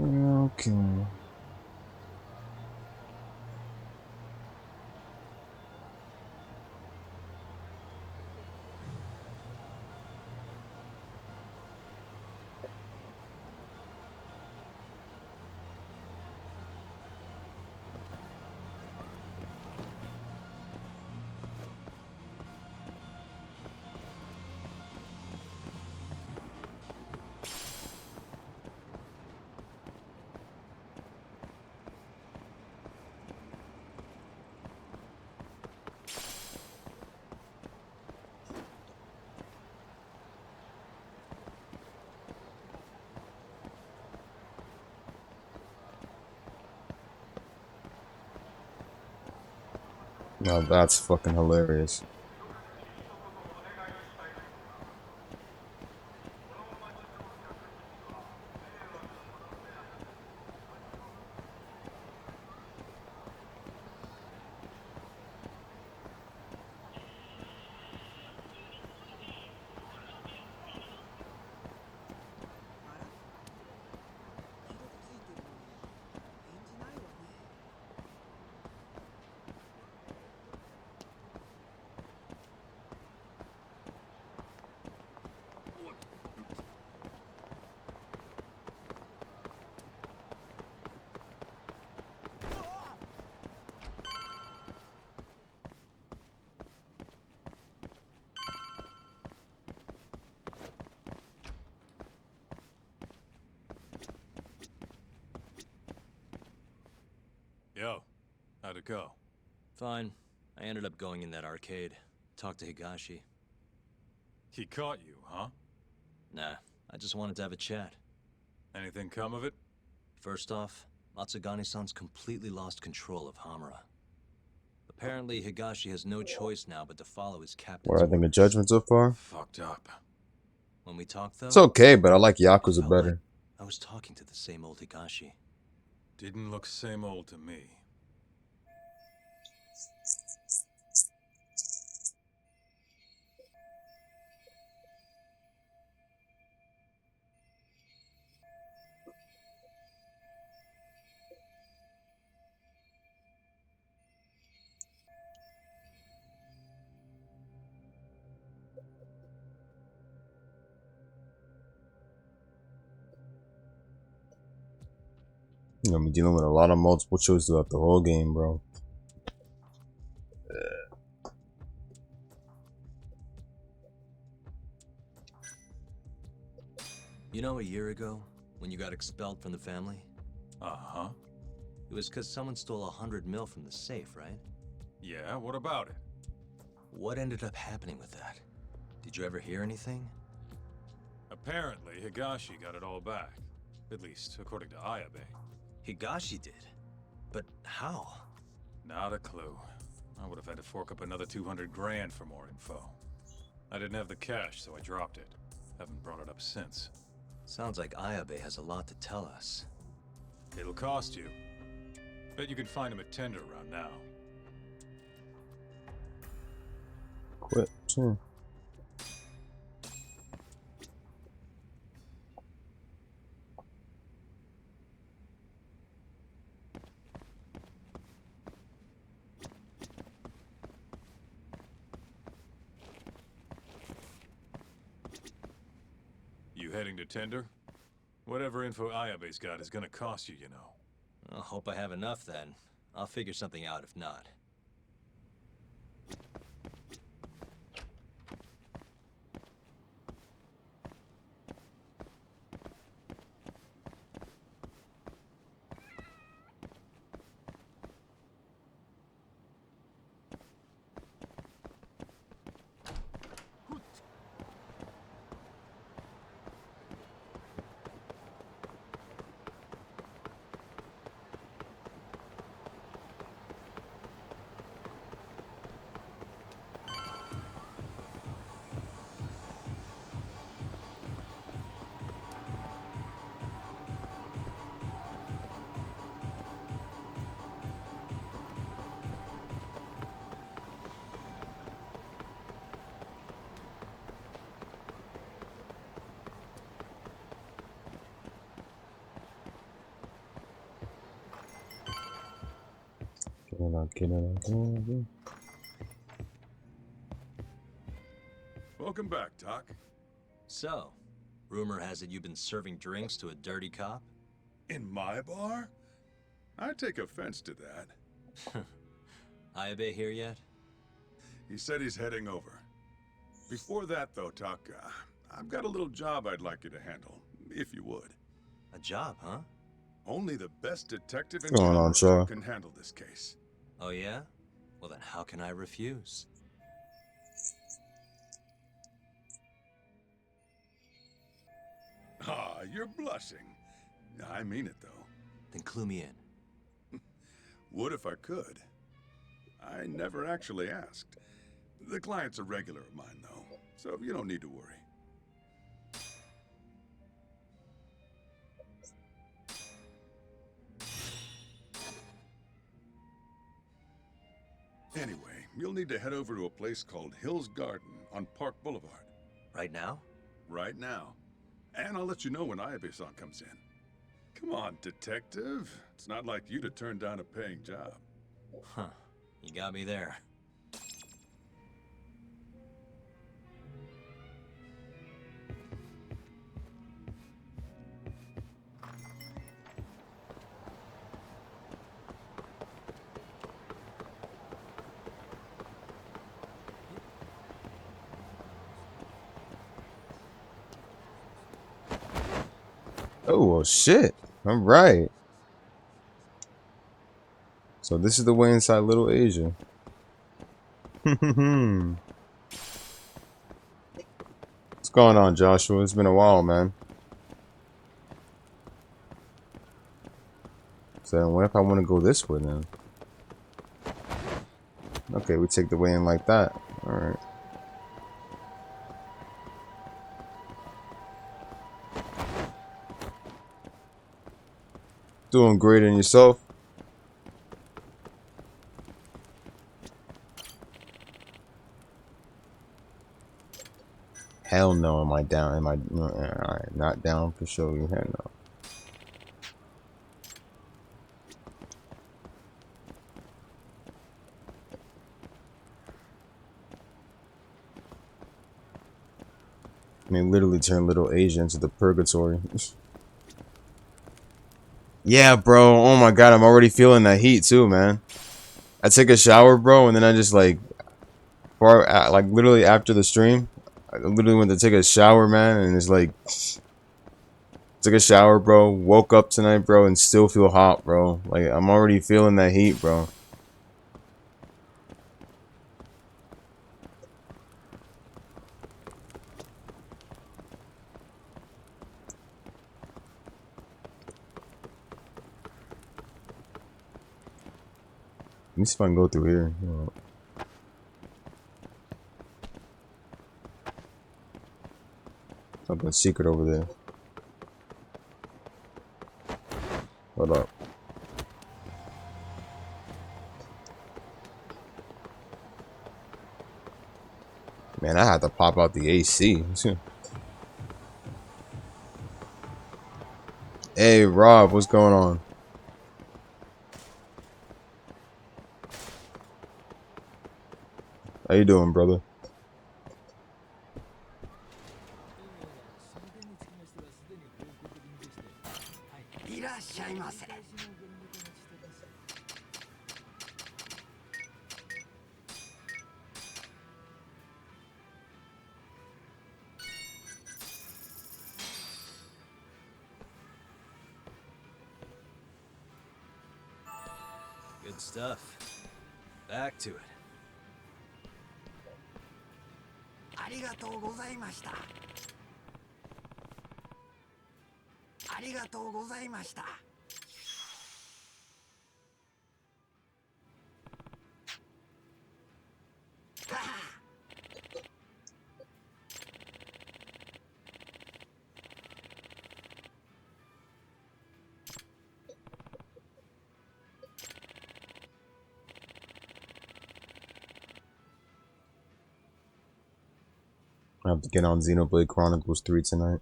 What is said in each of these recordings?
Okay. Now that's fucking hilarious. Yo, how'd it go? Fine. I ended up going in that arcade. Talked to Higashi. He caught you, huh? Nah, I just wanted to have a chat. Anything come of it? First off, Matsugane-san's completely lost control of Hamura. Apparently, Higashi has no choice now but to follow his captain's What I think of orders. judgment so far? Fucked up. When we talked, It's though, okay, but I like it Yakuza felt like better. I was talking to the same old Higashi. Didn't look same old to me. You know, I'm dealing with a lot of multiple choice throughout the whole game, bro. You know, a year ago, when you got expelled from the family, Uh-huh. it was because someone stole 100 mil from the safe, right? Yeah, what about it? What ended up happening with that? Did you ever hear anything? Apparently, Higashi got it all back. At least, according to Ayabe. Higashi did? But how? Not a clue. I would have had to fork up another 200 grand for more info. I didn't have the cash, so I dropped it. Haven't brought it up since. Sounds like Ayabe has a lot to tell us. It'll cost you. Bet you can find him at Tender around now. Quit. Sure. You heading to Tender? Whatever info Ayabe's got is gonna cost you, you know. I hope I have enough then. I'll figure something out if not. Welcome back, Doc. So, rumor has it you've been serving drinks to a dirty cop? In my bar? I take offense to that. Ayabe here yet? He said he's heading over. Before that, though, Doc, I've got a little job I'd like you to handle, if you would. A job, huh? Only the best detective in What's going on, Colorado Shaw? can handle this case. Oh yeah? Well then how can I refuse? Ah, you're blushing. I mean it, though. Then clue me in. Would if I could. I never actually asked. The client's a regular of mine, though, so you don't need to worry. Anyway, you'll need to head over to a place called Hills Garden on Park Boulevard. Right now? Right now. And I'll let you know when Ayabe-san comes in. Come on, detective. It's not like you to turn down a paying job. Huh. You got me there. Oh, well, shit. All right. So this is the way inside Little Asia. What's going on, Joshua? It's been a while, man. So what if I want to go this way then? Okay, we take the way in like that. All right. Doing great in yourself? Hell no, am I down? Am I alright, not down for sure. You hell no. I mean, literally turn Little Asia into the purgatory. Yeah, bro. Oh my god, I'm already feeling that heat too, man. I take a shower, bro, and then I just like literally after the stream, I literally went to take a shower, man, and it's like took a shower, bro, woke up tonight, bro, and still feel hot, bro. Like I'm already feeling that heat, bro. Let me see if I can go through here. Something secret over there. Hold up. Man, I had to pop out the AC. Hey, Rob, what's going on? How you doing, brother? Good stuff. Back to it. ありがとうございました。ありがとうございました。I have to get on Xenoblade Chronicles 3 tonight.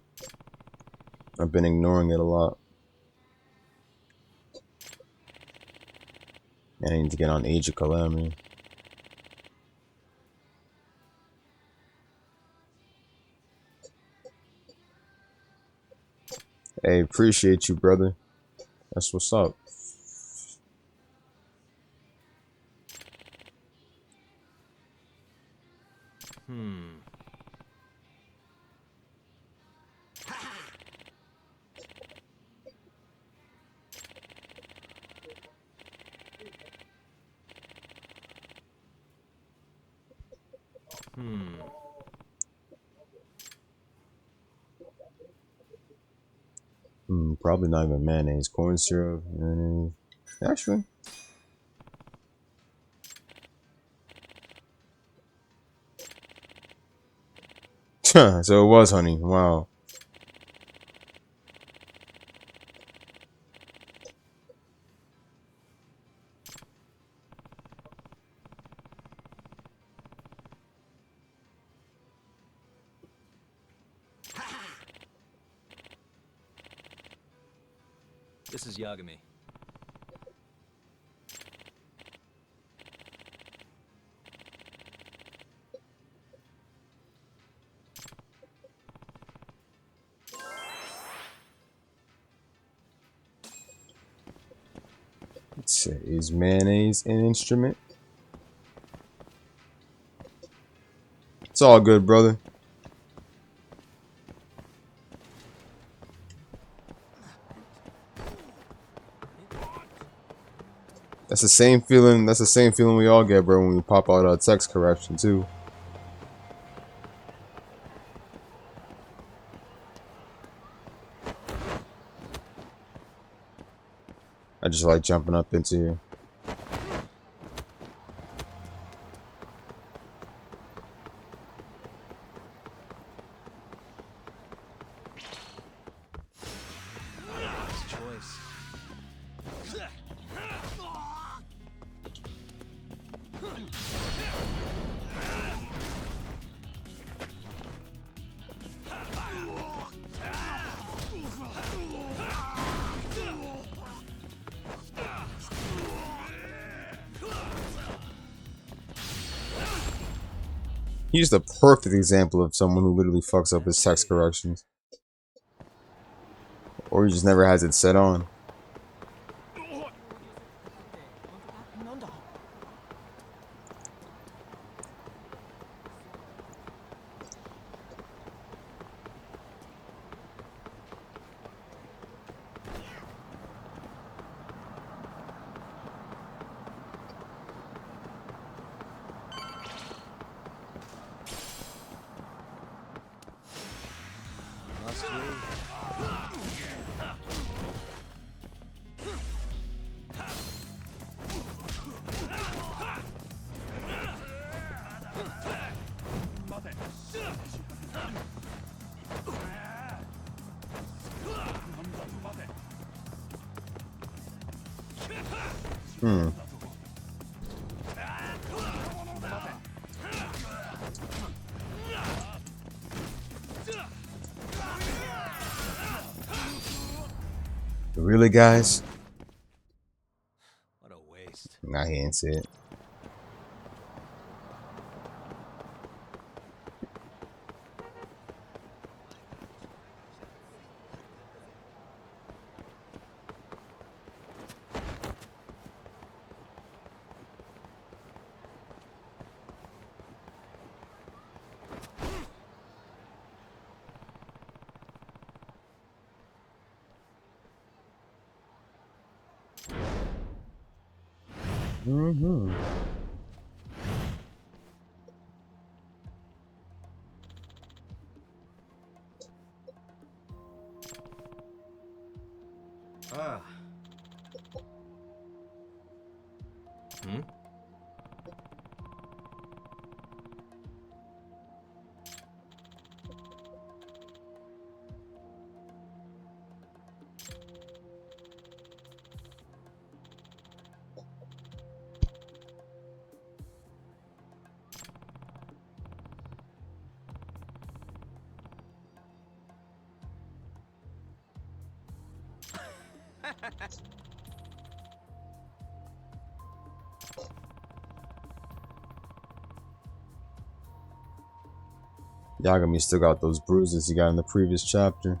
I've been ignoring it a lot. I need to get on Age of Calamity. Hey, appreciate you, brother. That's what's up. Hmm. Hmm. Probably not even mayonnaise. Corn syrup, mayonnaise. Actually. So it was honey. Wow. This is Yagami. Let's see. Is mayonnaise an instrument? It's all good, brother. That's the same feeling. That's the same feeling we all get, bro, when we pop out a text correction too. I just like jumping up into you. Nice choice. He's the perfect example of someone who literally fucks up his text corrections. Or he just never has it set on. Must we? Hmm. Really, guys? What a waste. Nah, he ain't see it. Mm-hmm. Ah. Hmm? Yagami still got those bruises he got in the previous chapter.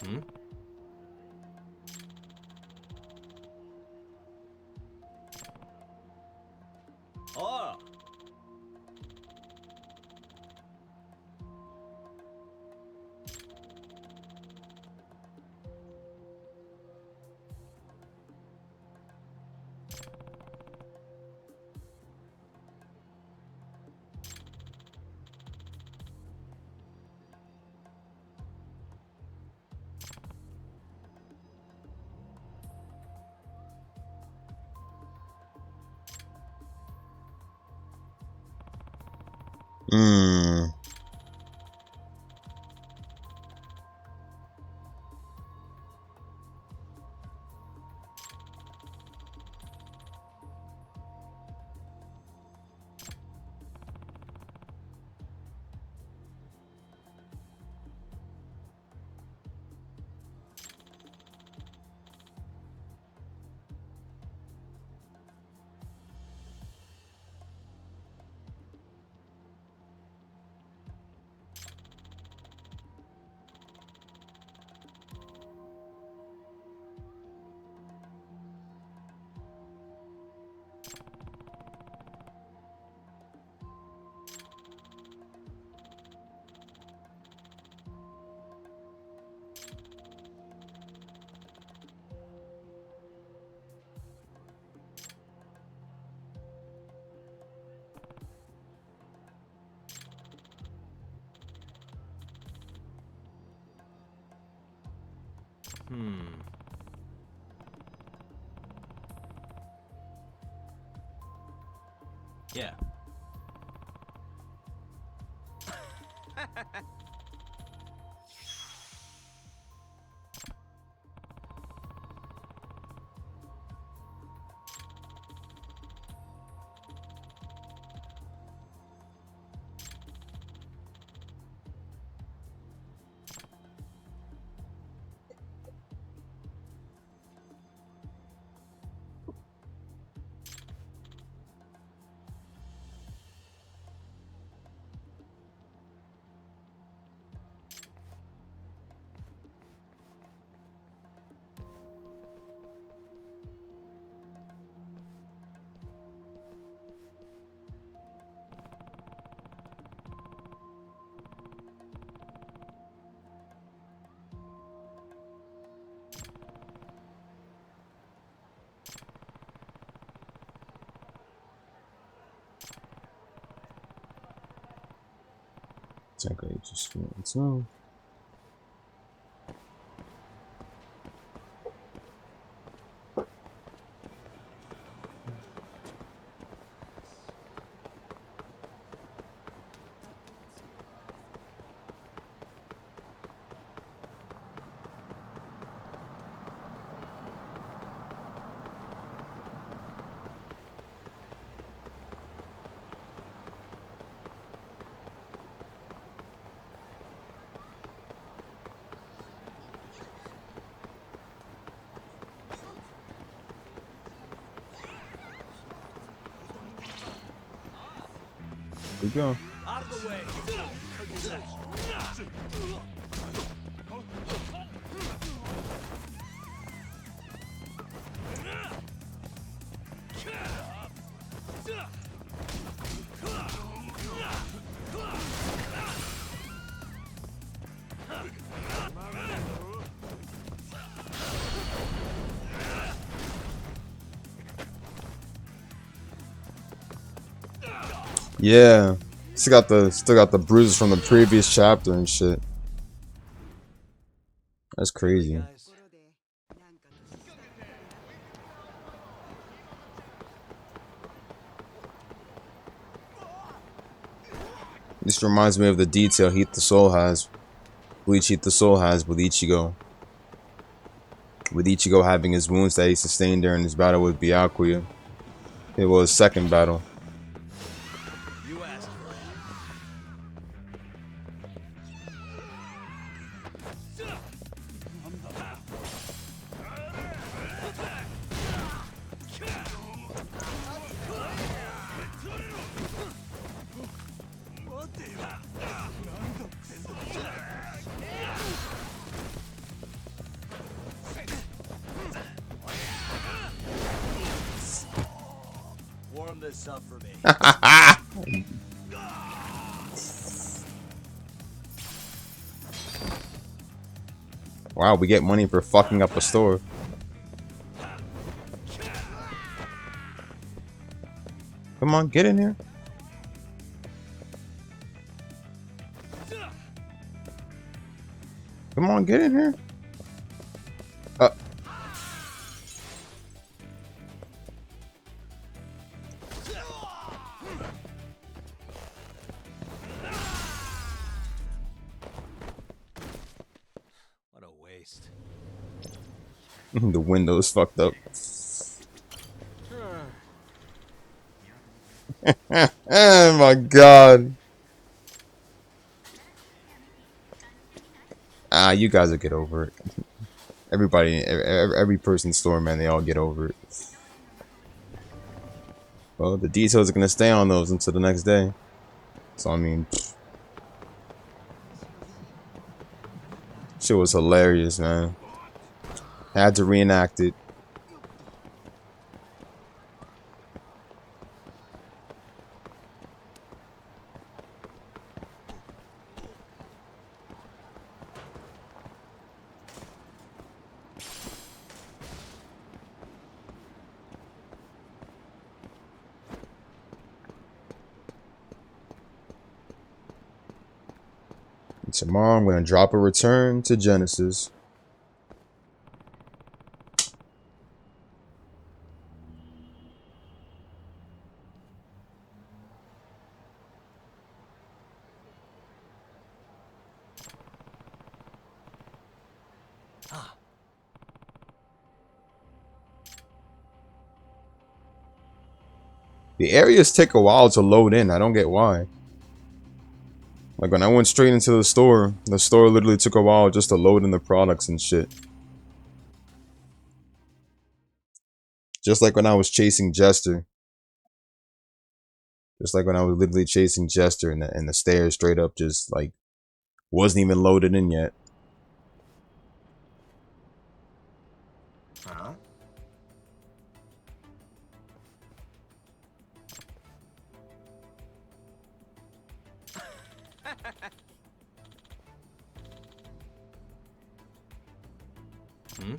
Hmm? Oh! Hmm. Hmm. Yeah. Technically, just so. Here we go. Out of the way! Yeah. Still got the bruises from the previous chapter and shit. That's crazy. Guys, This reminds me of the detail Heat the Soul has. Bleach Heat the Soul has with Ichigo. With Ichigo having his wounds that he sustained during his battle with Byakuya. It was his second battle. You asked for it. Warm this up for me. Wow, we get money for fucking up a store. Come on, get in here. Come on, get in here. What a waste. The window's fucked up. Oh my god. Ah, you guys will get over it. Everybody, every person's store, man, they all get over it. Well, the details are gonna stay on those until the next day. So I mean, shit was hilarious, man. Had to reenact it. And tomorrow I'm gonna drop a return to Genesis. The areas take a while to load in. I don't get why. Like when I went straight into the store literally took a while just to load in the products and shit. Just like when I was chasing Jester. Just like when I was literally chasing Jester and the stairs straight up just like wasn't even loaded in yet. Huh? Hmm?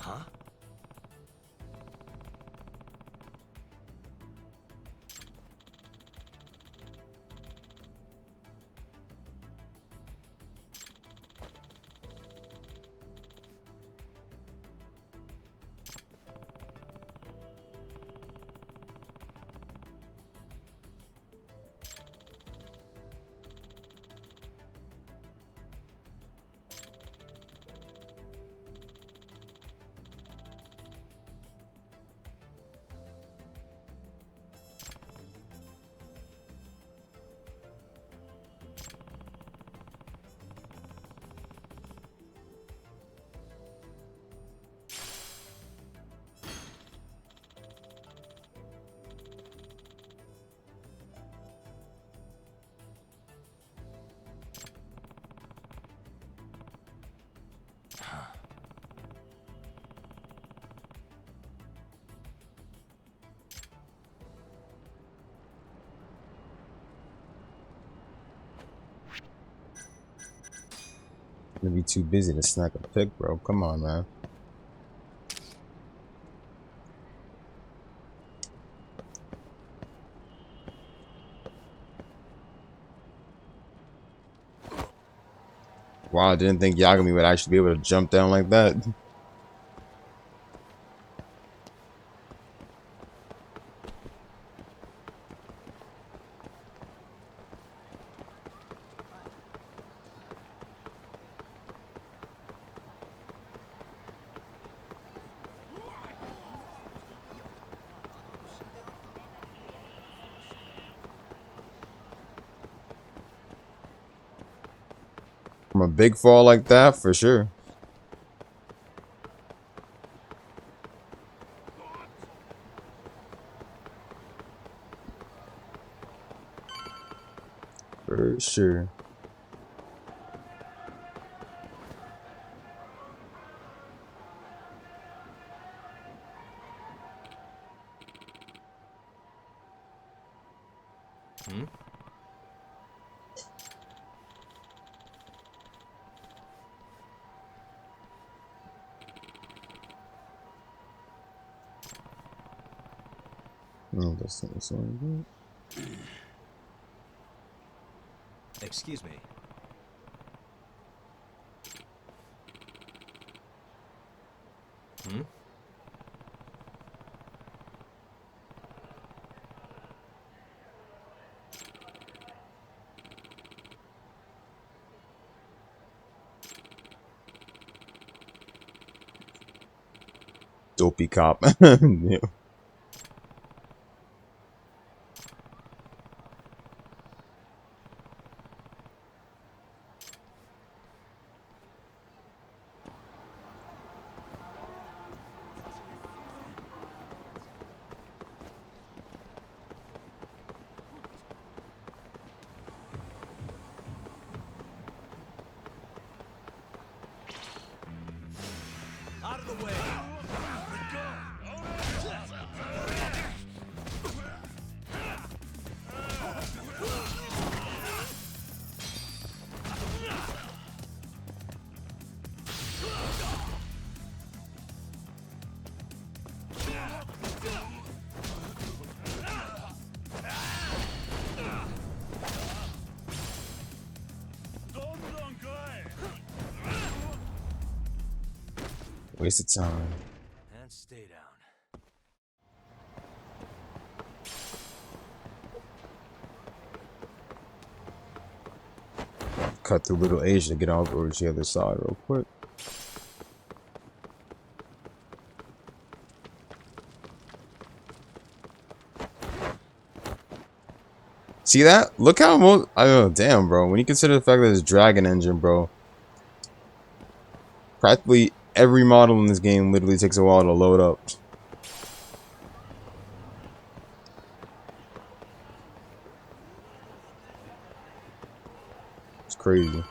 Huh? gonna be too busy to snack a pick, bro. Come on, man. Wow, I didn't think Yagami would actually be able to jump down like that. From a big fall like that, for sure. For sure. Hmm? Oh, that's not so good. Excuse me. Hmm? Dopey cop. Yeah. Out of the way! Waste of time. And stay down. Cut through Little Asia to get over to the other side real quick. See that? Look how most. Oh, damn, bro. When you consider the fact that it's Dragon Engine, bro, practically every model in this game literally takes a while to load up. It's crazy.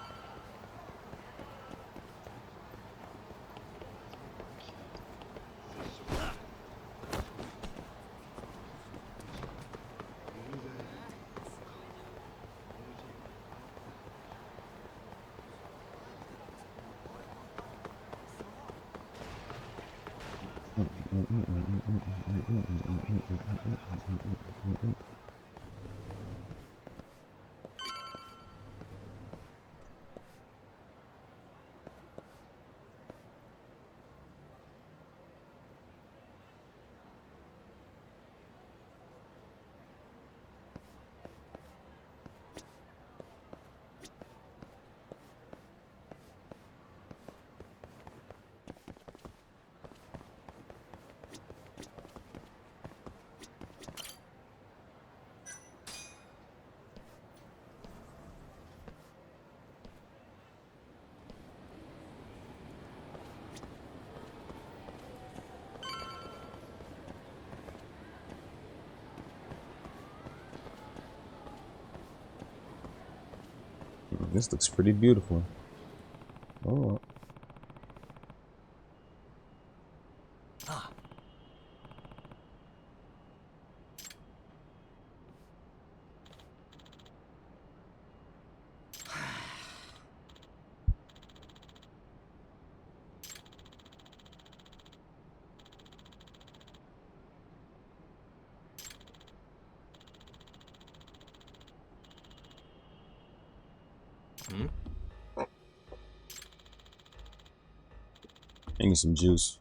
This looks pretty beautiful. Oh. Ah. Hmm? I need some juice.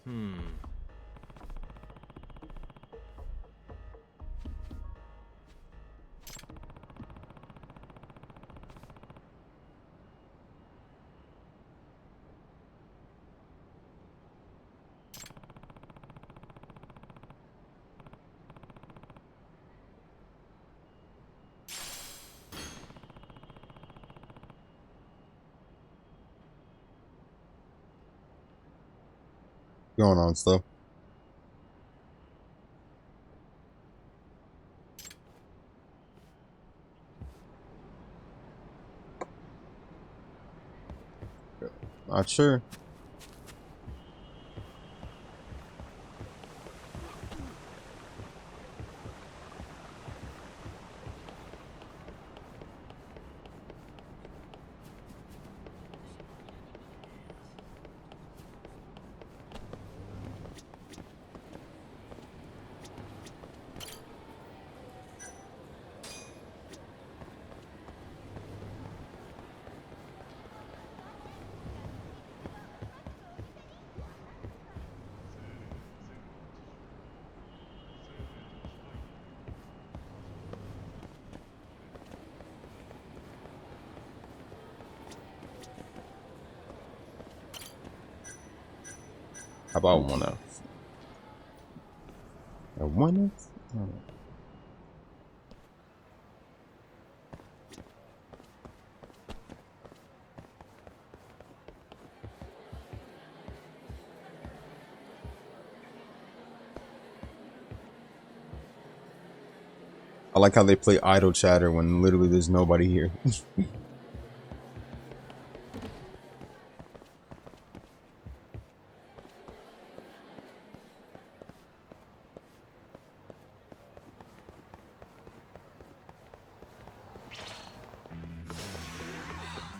Hmm. going on stuff. Not sure. How about one F? A one F? Oh. I like how they play idle chatter when literally there's nobody here.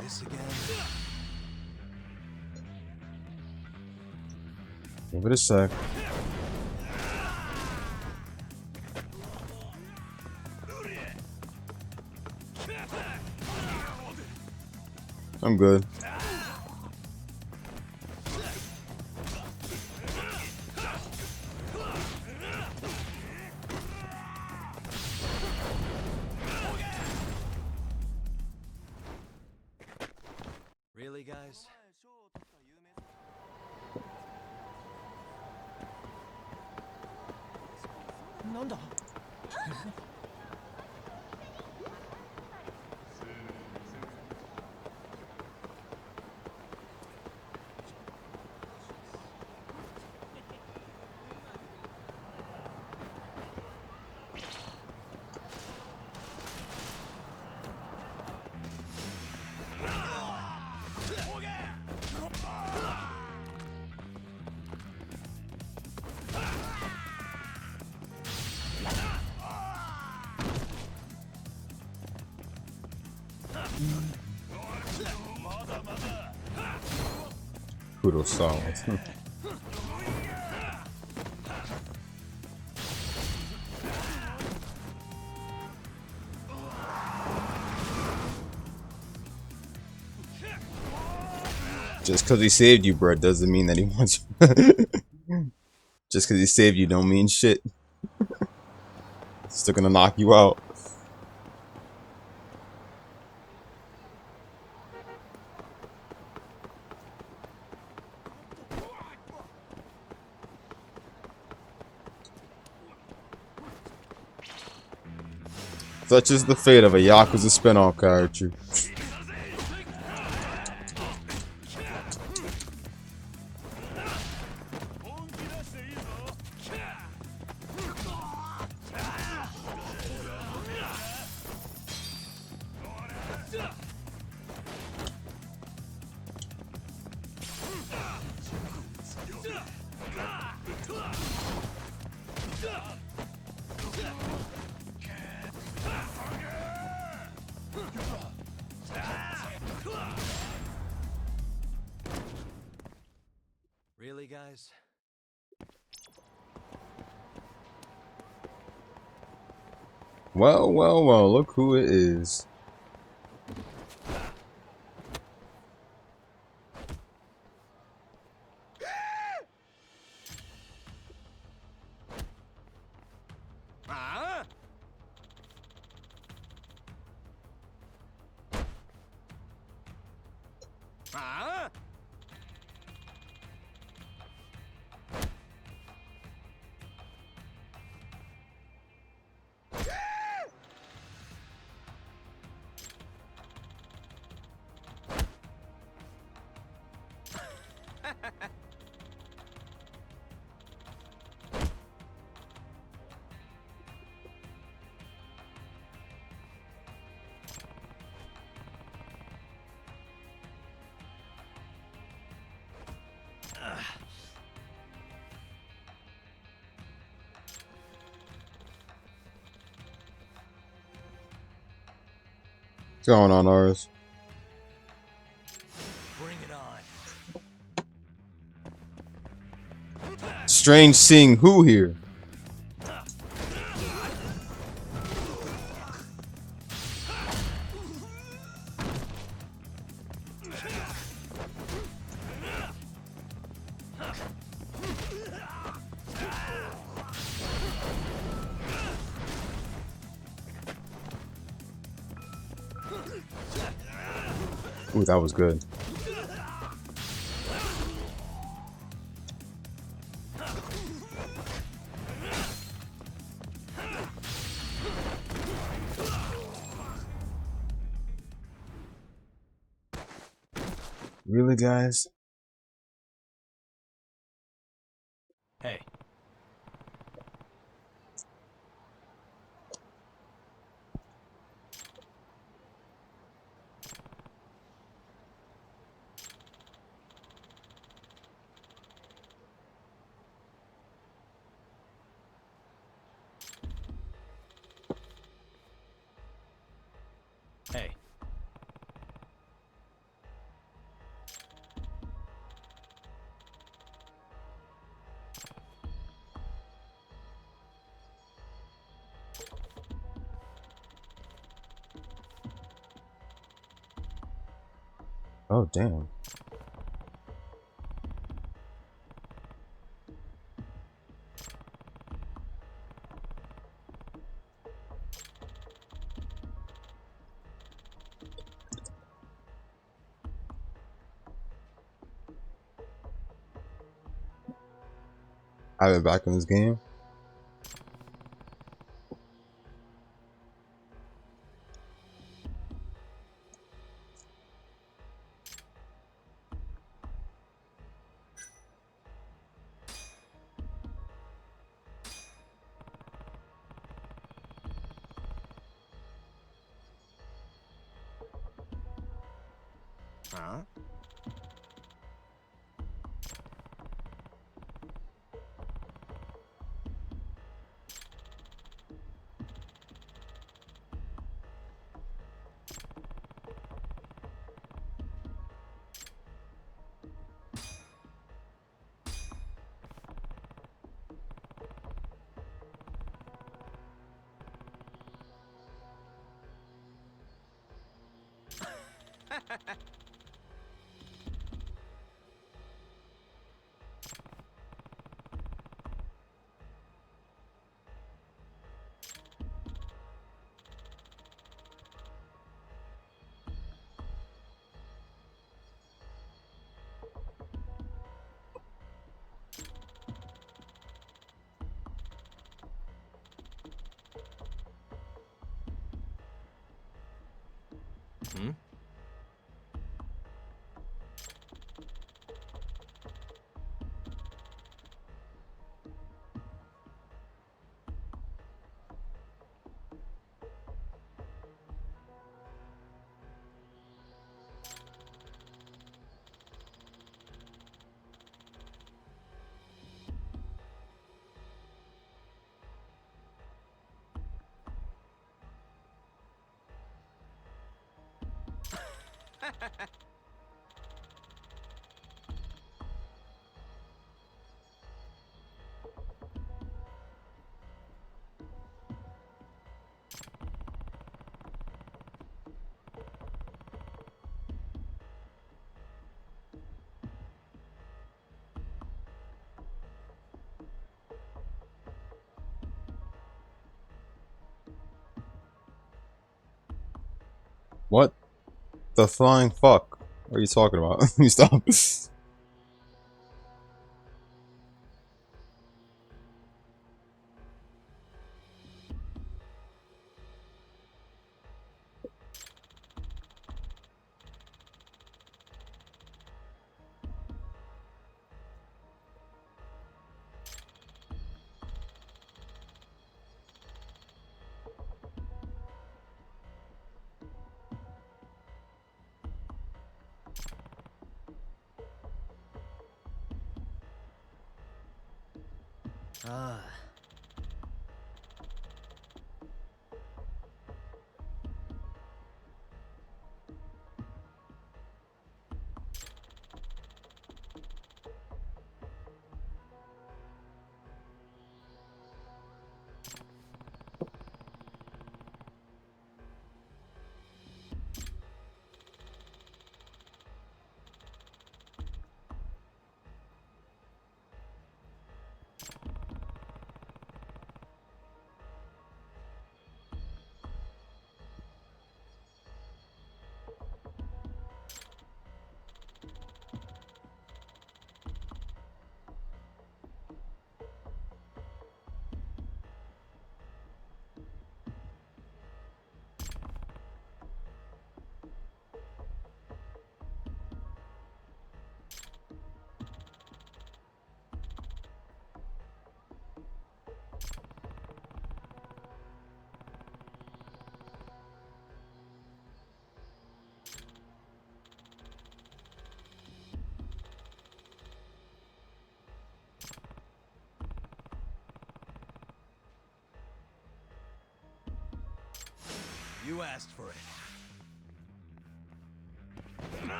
This again? Give it a sec. I'm good. Really, guys? Kudos solid. Just because he saved you, bro, doesn't mean that he wants you. Just because he saved you don't mean shit. Still gonna knock you out. Such is the fate of a Yakuza spin-off character. Really, guys? Well, well, well, look who it is. What's going on, Oris? Bring it on. Strange seeing who here? Ooh, that was good. Really, guys? Hey. Hey. Oh, damn. I've been back in this game. Huh? Hmm? What the flying fuck are you talking about? You stop. Ah. You asked for it.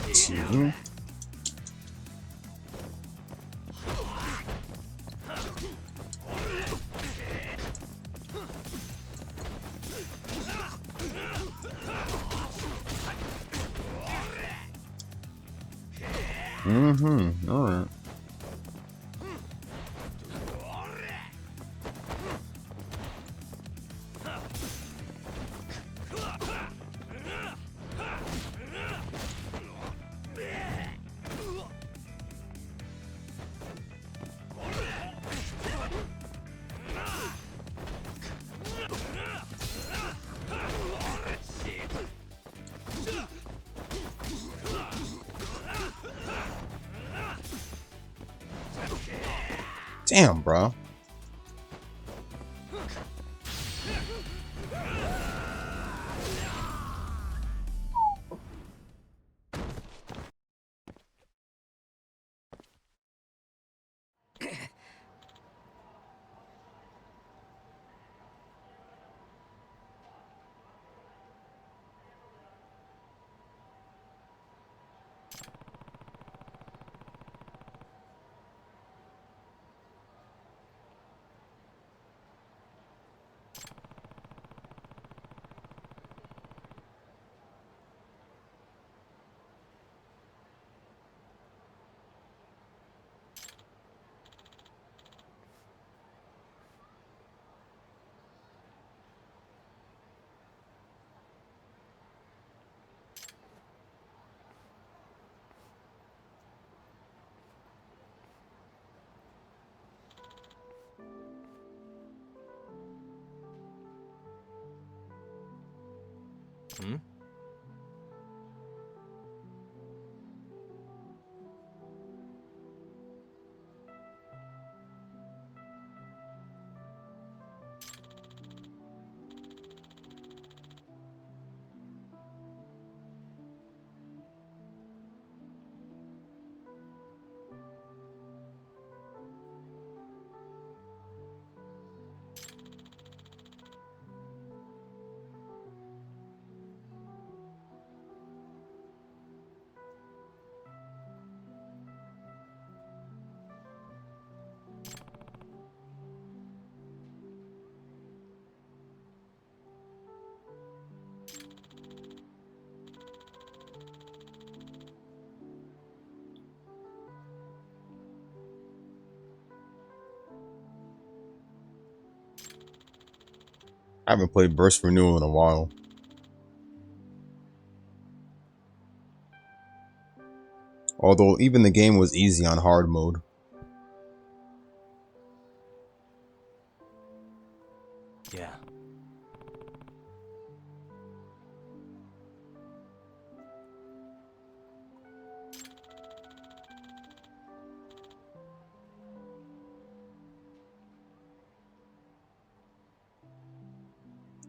Excuse me. Mm-hmm. All right. Damn, bro. Hmm? I haven't played Burst Renewal in a while. Although even the game was easy on hard mode. Yeah.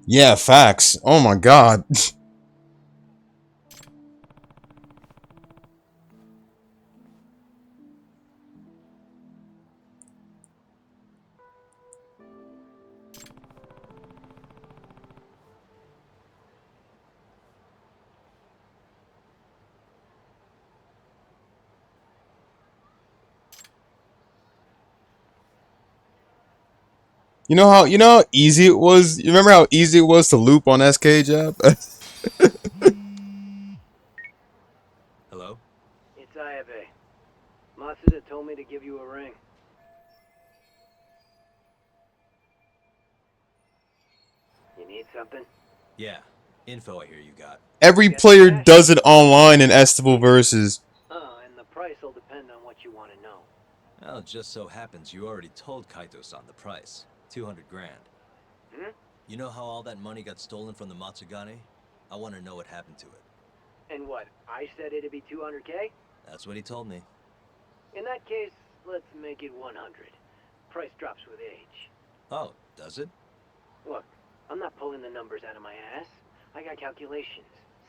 Yeah, facts. Oh my god. You know how easy it was? You remember how easy it was to loop on SK Jab? Hello? It's Ayabe. Matsuda told me to give you a ring. You need something? Yeah. Info I hear you got. Every Get the player cash? does it online in Estival Versus. And the price will depend on what you want to know. Well, it just so happens you already told Kaito-san the price. 200 grand. Hmm? You know how all that money got stolen from the Matsugane? I want to know what happened to it. And what, I said it'd be 200K? That's what he told me. In that case, let's make it 100. Price drops with age. Oh, does it? Look, I'm not pulling the numbers out of my ass. I got calculations.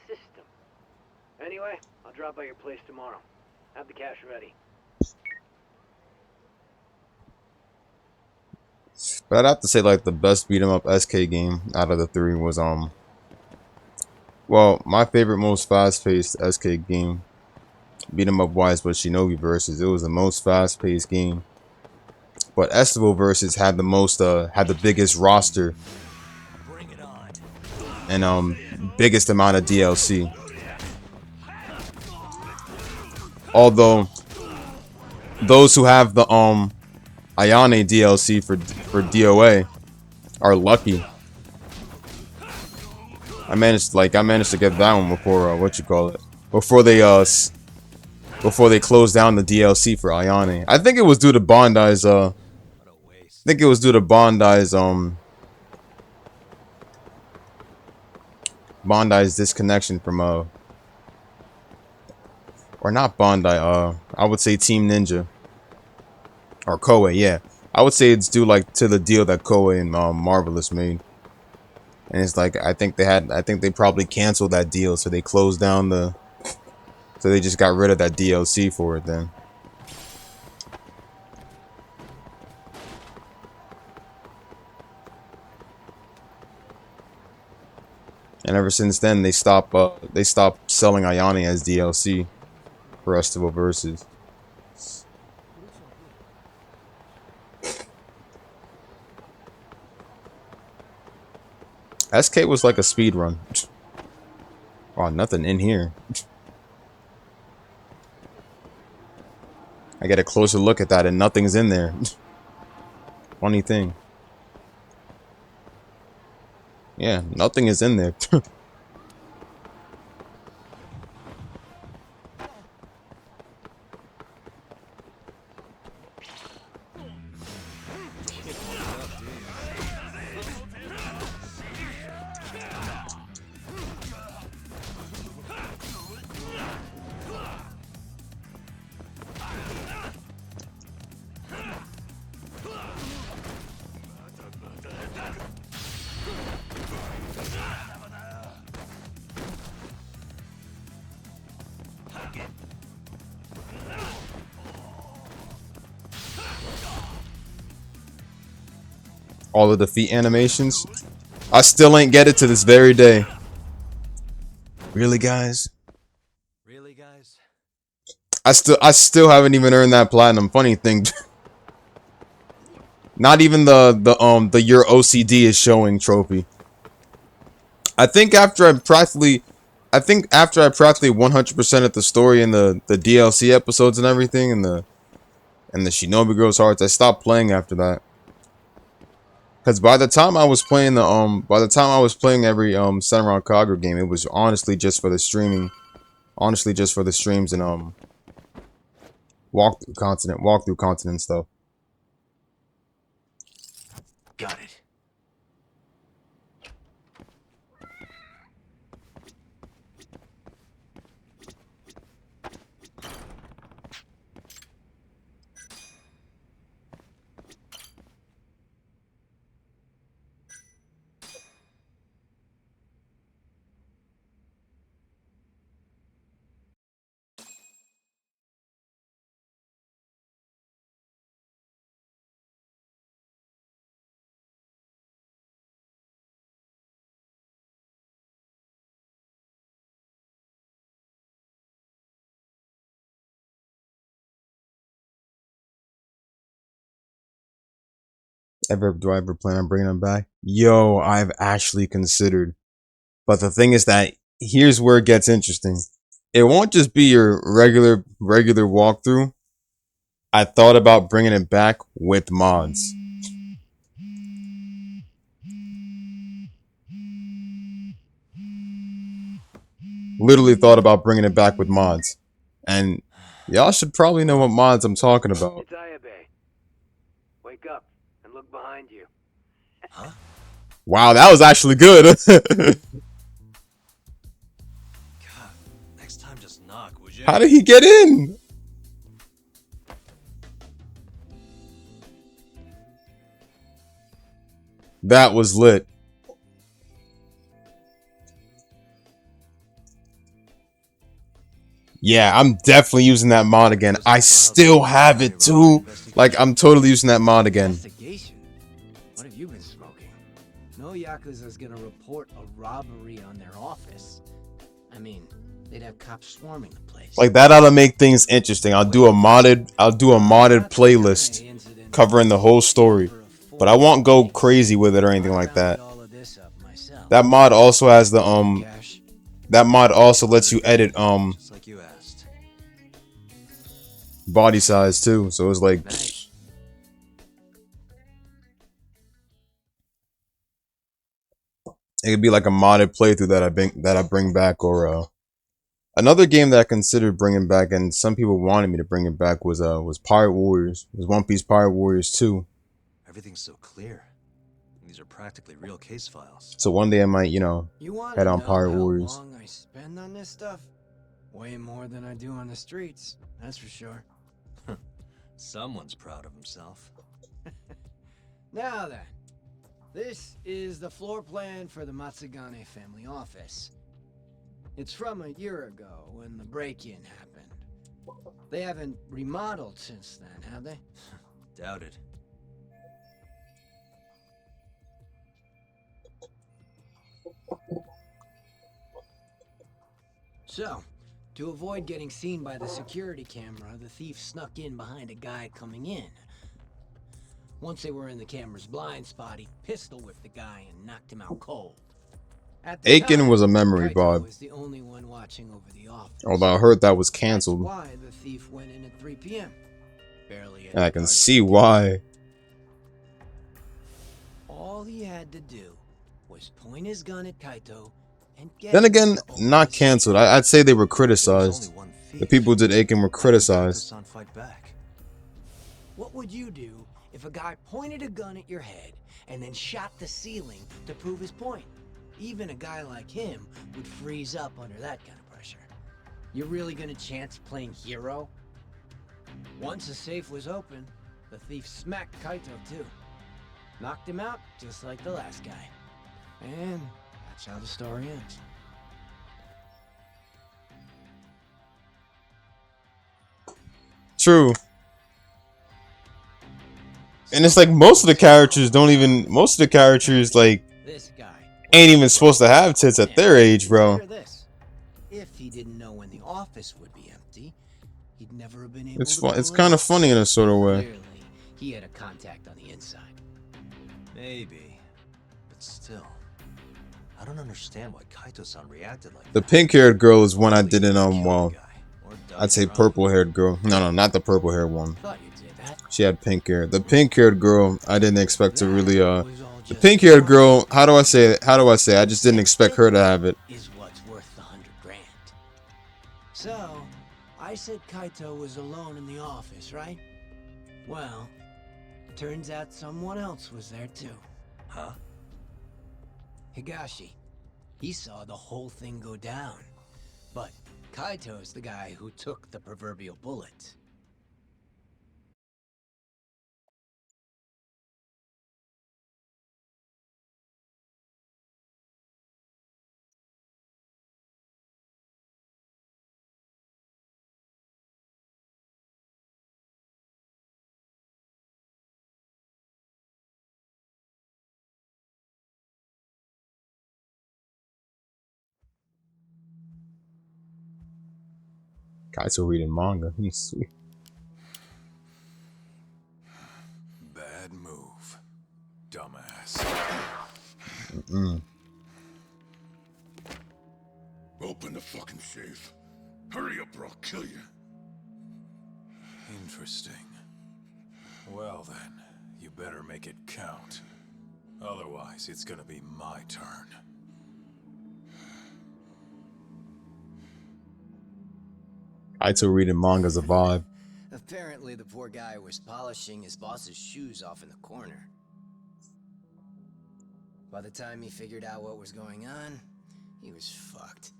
System. Anyway, I'll drop by your place tomorrow. Have the cash ready. But I'd have to say like the best beat 'em up SK game out of the three was well, my favorite most fast paced SK game beat 'em up wise was Shinobi Versus. It was the most fast paced game. But Estival Versus had the most had the biggest roster Bring it on. and biggest amount of DLC. Although those who have the Ayane DLC for DOA are lucky. I managed to get that one before before they closed down the DLC for Ayane. I think it was due to Bondi's What a waste. I think it was due to Bondi's disconnection from or not Bondi, I would say Team Ninja or Koei, yeah. I would say it's due like to the deal that Koei and Marvelous made. And it's like I think they probably canceled that deal, so they closed down so they just got rid of that DLC for it then. And ever since then they stopped selling Ayane as DLC for Estival Versus. SK was like a speed run. Oh, nothing in here. I get a closer look at that and nothing's in there. Funny thing. Yeah, nothing is in there. All the defeat animations. I still ain't get it to this very day. Really, guys? Really, guys? I still haven't even earned that platinum. Funny thing. Not even the your OCD is showing trophy. I think after I practically 100% of the story and the DLC episodes and everything and the Shinobi Girls Hearts, I stopped playing after that. Cause by the time I was playing every Senran Kagura game, it was honestly just for the streaming, honestly just for the streams and walkthrough content stuff. Got it. Do I ever plan on bringing them back? Yo, I've actually considered. But the thing is that here's where it gets interesting. It won't just be your regular walkthrough. I thought about bringing it back with mods. Literally thought about bringing it back with mods. And y'all should probably know what mods I'm talking about. It's Ayabe. Wake up and look behind you. Huh? Wow, that was actually good. God, next time just knock, would you? How did he get in? That was lit. Yeah, I'm definitely using that mod again. I still have it too. Like, I'm totally using that mod again. Investigation? What have you been smoking? No Yakuza's gonna report a robbery on their office. I mean, they'd have cops swarming the place. Like, that ought to make things interesting. I'll do a modded playlist covering the whole story. But I won't go crazy with it or anything like that. That mod also has the that mod also lets you edit Just like you asked. body size too. So it's like Nice. it could be like a modded playthrough that I bring back, or another game that I considered bringing back, and some people wanted me to bring it back, was Pirate Warriors. It was One Piece Pirate Warriors 2. Everything's so clear. These are practically real case files. So one day I might, you know, You want head to on know Pirate how Warriors. long I spend on this stuff? Way more than I do on the streets, that's for sure. Someone's proud of himself. Now then, this is the floor plan for the Matsugane family office. It's from a year ago when the break-in happened. They haven't remodeled since then, have they? Doubted. So, to avoid getting seen by the security camera, the thief snuck in behind a guy coming in. Once they were in the camera's blind spot, he pistol whipped the guy and knocked him out cold. At the Aiken time, was a memory, Kaito Bob. was the only one watching over the office. Although I heard that was That's canceled. why the thief went in at 3 p.m. Barely And I can any see guards. why. All he had to do was point his gun at Kaito and get Then him again, to open not the canceled. safe. I'd say they were There was criticized. only one The thief. people who did Aiken were Why didn't criticized. Kaito-san fight back? What would you do if a guy pointed a gun at your head and then shot the ceiling to prove his point? Even a guy like him would freeze up under that kind of pressure. You're really gonna chance playing hero? Once the safe was open, the thief smacked Kaito too. Knocked him out just like the last guy. And that's how the story ends. True. And it's like most of the characters like This guy ain't even supposed to have tits at their age, bro. Consider this. If he didn't know when the office would be empty, he'd never have been able It's to fun. pull It's it kind of off. funny in a sort of way. Clearly, he had a contact on the inside. Maybe. But still. I don't understand why Kaito-san reacted like The that. pink-haired girl is one I At least didn't kill the well, guy, or die I'd say drunk. purple-haired girl. No, not the purple-haired one. Thought you'd say that. She had pink hair. The pink-haired girl, I didn't expect to really That was all the just pink-haired fun. girl, how do I say it? I just didn't expect her to have it. Is what's worth the $100 grand. So, I said Kaito was alone in the office, right? Well, turns out someone else was there too. Huh? Higashi. He saw the whole thing go down. But Kaito's the guy who took the proverbial bullet. Kaito reading manga. He's sweet. Bad move. Dumbass. Mm. Open the fucking safe. Hurry up or I'll kill you. Interesting. Well then, you better make it count. Otherwise, it's gonna be my turn. Kaito reading manga's a vibe. Apparently, the poor guy was polishing his boss's shoes off in the corner. By the time he figured out what was going on, he was fucked.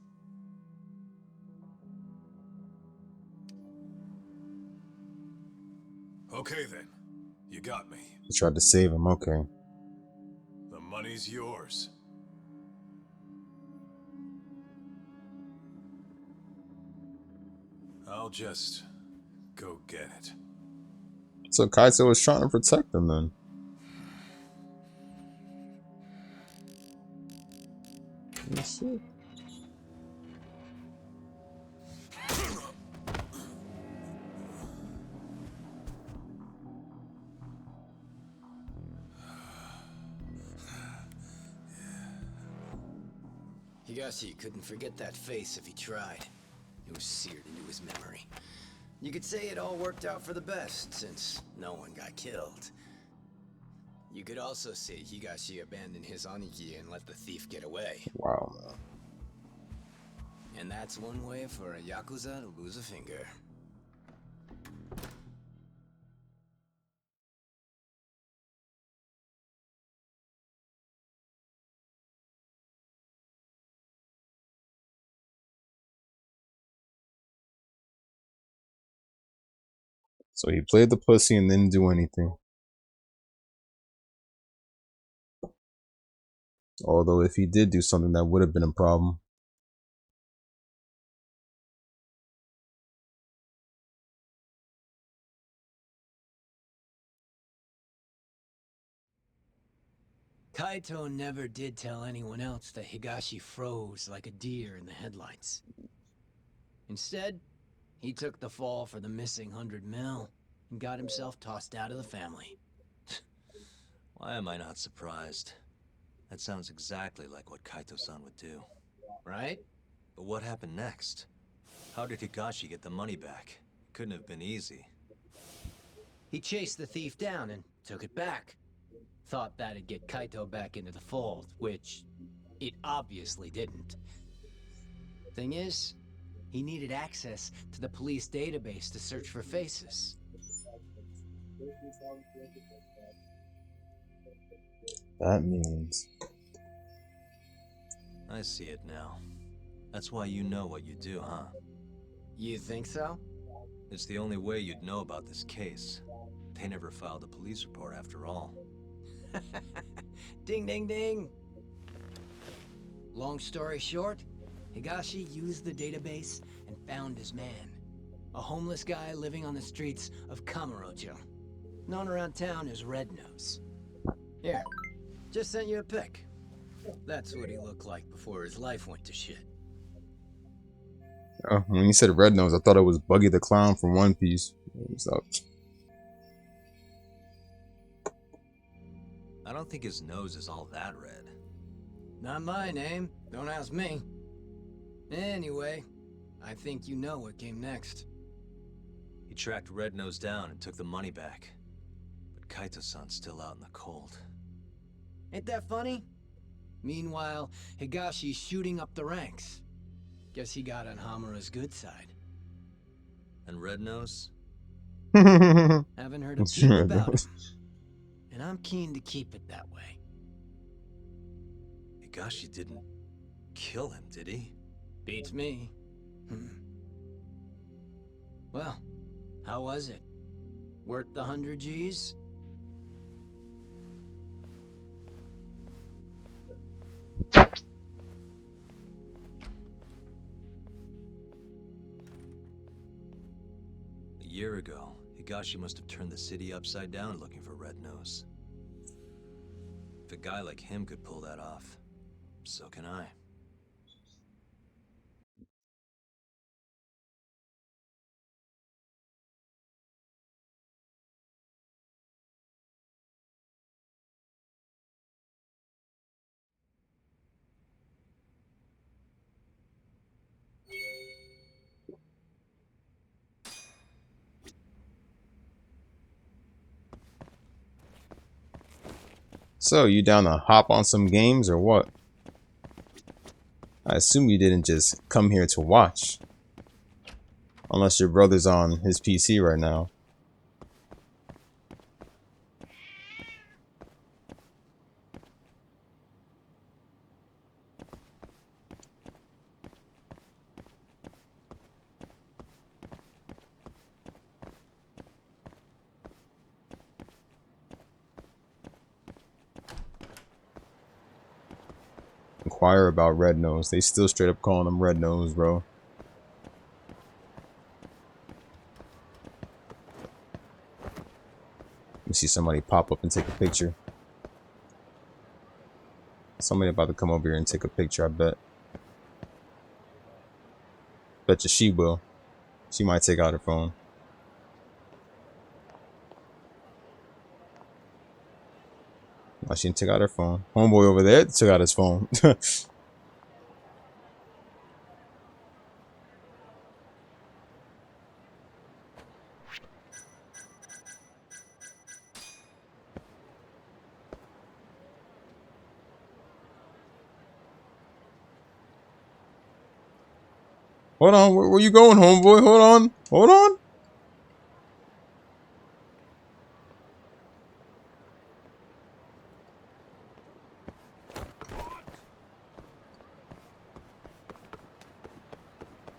Okay then. You got me. He tried to save him, okay. The money's yours. I'll just go get it. So Kaito was trying to protect them then. Let's see. Higashi couldn't forget that face if he tried. It was seared into his memory. You could say it all worked out for the best, since no one got killed. You could also say Higashi abandoned his Aniki and let the thief get away. Wow. And that's one way for a Yakuza to lose a finger. So he played the pussy and didn't do anything. Although if he did do something, that would have been a problem. Kaito never did tell anyone else that Higashi froze like a deer in the headlights. Instead, he took the fall for the missing 100 mil and got himself tossed out of the family. Why am I not surprised? That sounds exactly like what Kaito-san would do. Right? But what happened next? How did Higashi get the money back? It couldn't have been easy. He chased the thief down and took it back. Thought that'd get Kaito back into the fold, which it obviously didn't. Thing is, he needed access to the police database to search for faces. That means... I see it now. That's why you know what you do, huh? You think so? It's the only way you'd know about this case. They never filed a police report after all. Ding, ding, ding. Long story short, Higashi used the database and found his man. A homeless guy living on the streets of Kamurocho. Known around town as Red Nose. Here, just sent you a pic. That's what he looked like before his life went to shit. Oh, when you said Red Nose, I thought it was Buggy the Clown from One Piece. What's up? I don't think his nose is all that red. Not my name. Don't ask me. Anyway, I think you know what came next. He tracked Red Nose down and took the money back. But Kaito-san's still out in the cold. Ain't that funny? Meanwhile, Higashi's shooting up the ranks. Guess he got on Hamura's good side. And Red Nose? Haven't heard a peep Sure about does. him. And I'm keen to keep it that way. Higashi didn't kill him, did he? Beats me. Well, how was it? Worth the 100 G's? A year ago, Higashi must have turned the city upside down looking for Red Nose. If a guy like him could pull that off, so can I. So, you down to hop on some games or what? I assume you didn't just come here to watch. Unless your brother's on his PC right now. Inquire about Red Nose. They still straight up calling him Red Nose, bro. You see somebody pop up and take a picture. Somebody about to come over here and take a picture, I bet. Bet you she will. She might take out her phone. No, she didn't take out her phone. Homeboy over there took out his phone. Hold on, where you going, homeboy? Hold on, hold on.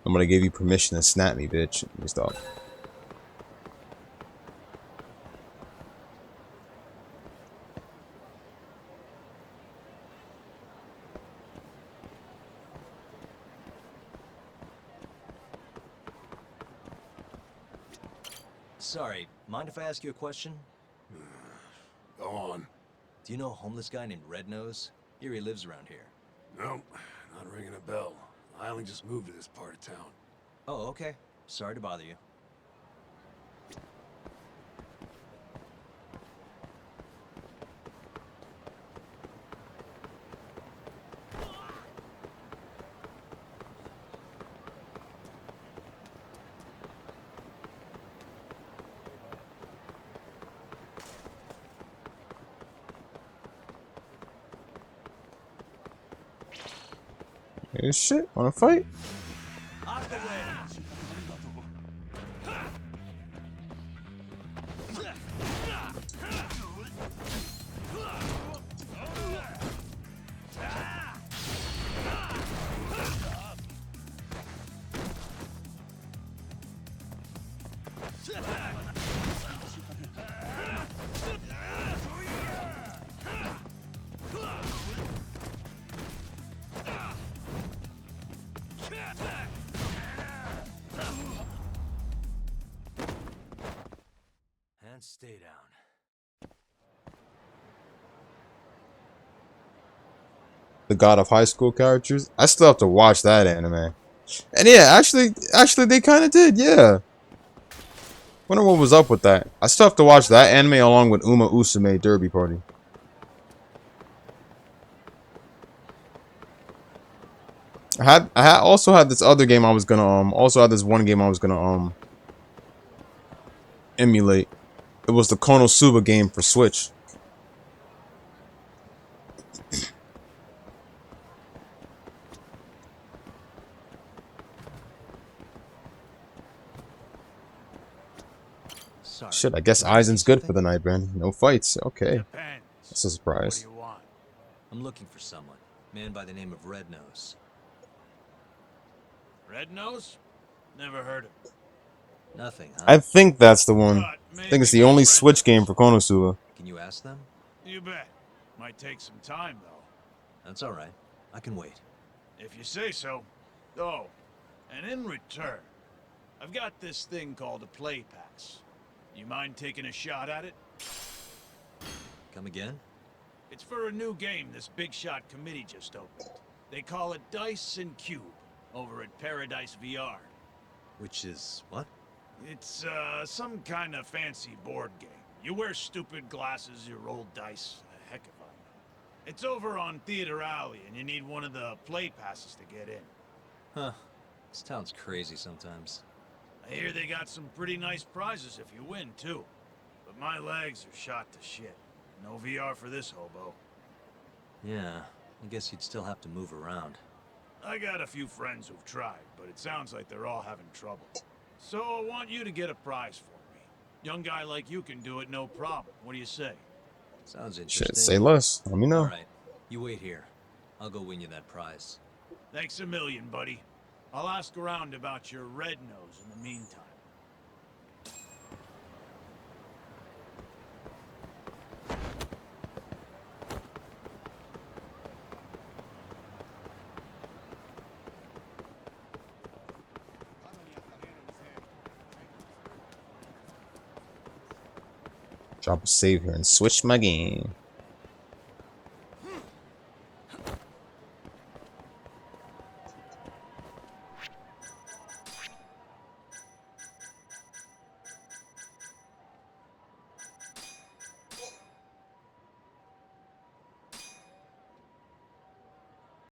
Somebody gave you permission to snap me, bitch. Let me stop. Sorry, mind if I ask you a question? Go on. Do you know a homeless guy named Red Nose? Here he lives around here. No, not ringing a bell. I only just moved to this part of town. Oh, okay. Sorry to bother you. Hey, shit, wanna fight? And stay down. The God of High School characters. I still have to watch that anime. And yeah, actually, they kind of did. Yeah. Wonder what was up with that. I still have to watch that anime along with Uma Usume Derby Party. I also had this other game I was gonna also had this one game I was gonna emulate. It was the Konosuba game for Switch. Sorry. Shit, I guess Aizen's good for the night, man. No fights. Okay. Depends. That's a surprise. What do you want? I'm looking for someone. Man by the name of Red Nose. Red Nose? Never heard of him. Nothing, huh? I think that's the one. But I think it's maybe the only Red Switch game Nose. for Konosuba. Can you ask them? You bet. Might take some time, though. That's all right. I can wait. If you say so. Oh, and in return, I've got this thing called a play pass. You mind taking a shot at it? Come again? It's for a new game this big shot committee just opened. They call it Dice and Cube over at Paradise VR. Which is what? It's some kind of fancy board game. You wear stupid glasses, you roll dice. Heck if I know. It's over on Theater Alley, and you need one of the play passes to get in. Huh. This town's crazy sometimes. I hear they got some pretty nice prizes if you win, too. But my legs are shot to shit. No VR for this hobo. Yeah, I guess you'd still have to move around. I got a few friends who've tried, but it sounds like they're all having trouble. So I want you to get a prize for me. Young guy like you can do it, no problem. What do you say? Sounds interesting. Shit, say less. Let me know. All right, you wait here. I'll go win you that prize. Thanks a million, buddy. I'll ask around about your Red Nose in the meantime. Drop a save here and switch my game.